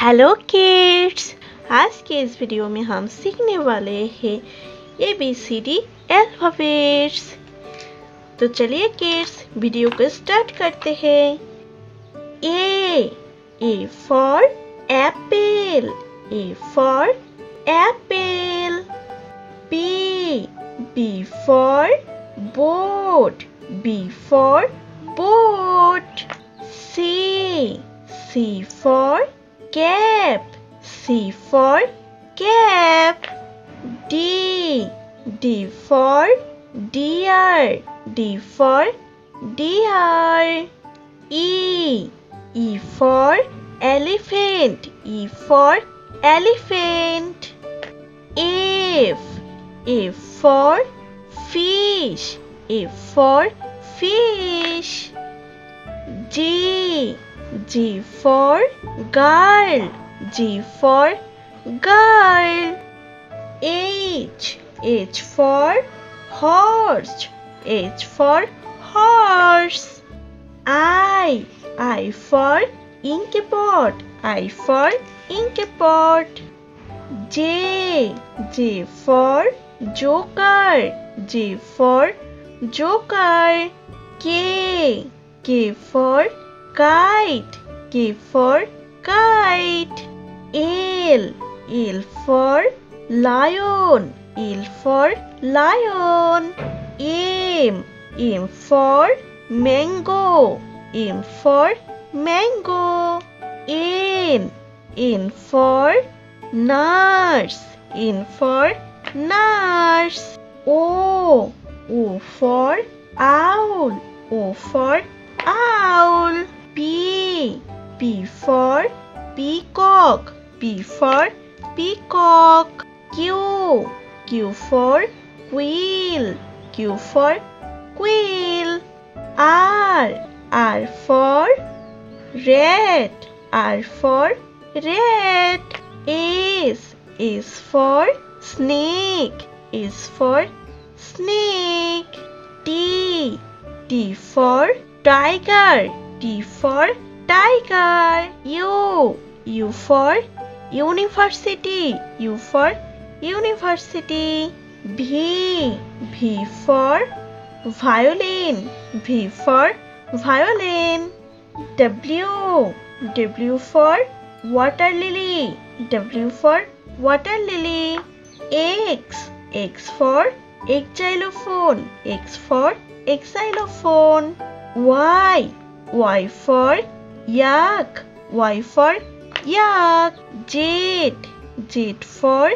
Hello kids, आज के इस वीडियो में हम सीखने वाले हैं ABCD अल्फाबेट्स। तो चलिए किड्स वीडियो को स्टार्ट करते हैं। A for apple, A for apple. B for boat, B for boat. C for cap, C for cap. D for deer, D for deer. E for elephant, E for elephant. F for fish, F for fish. G for girl, G for girl. H for horse, H for horse. I for inkpot, I for inkpot. J for joker, J for joker. K for kite, K for kite. L for lion, L for lion. M for mango, M for mango. N for nurse, N for nurse. O for owl, O for owl. P for peacock, P for peacock. Q for quail, Q for quail. R for rat, R for rat. S for snake, S for snake. T for tiger, T for tiger. U for university, U for university. V for violin, V for violin. W for water lily, W for water lily. X for xylophone, X for xylophone. Y for yak, Y for yak. Z for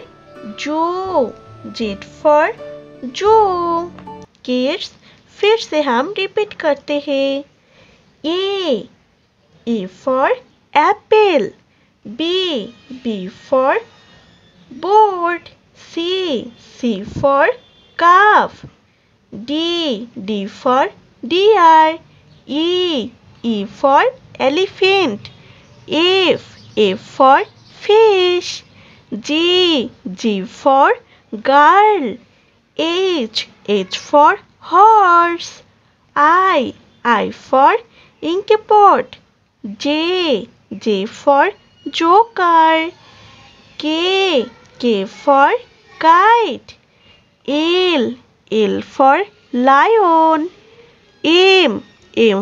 zoo, Z for zoo. Kids फिर से हम repeat करते हैं। A for apple. B for board. C for calf. D for deer. E for elephant. F for fish. G for girl. H for horse. I for inkpot. J for joker. K for kite. L for lion. M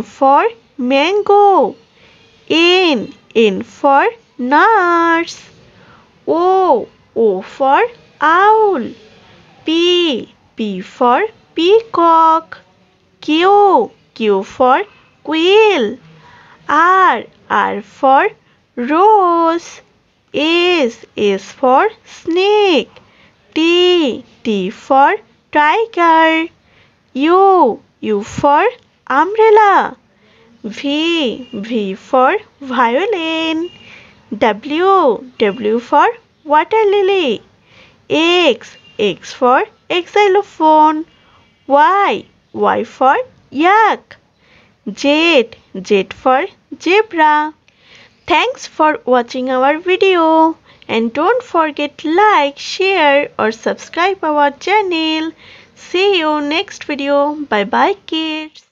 for mango. N for nurse. O for owl. P for peacock. Q for quail. R for rose. S for snake. T for tiger. U for umbrella. V for violin. W for water lily. X for xylophone. Y for yak. Z for zebra. Thanks for watching our video, and don't forget like, share or subscribe our channel. See you next video. Bye bye kids.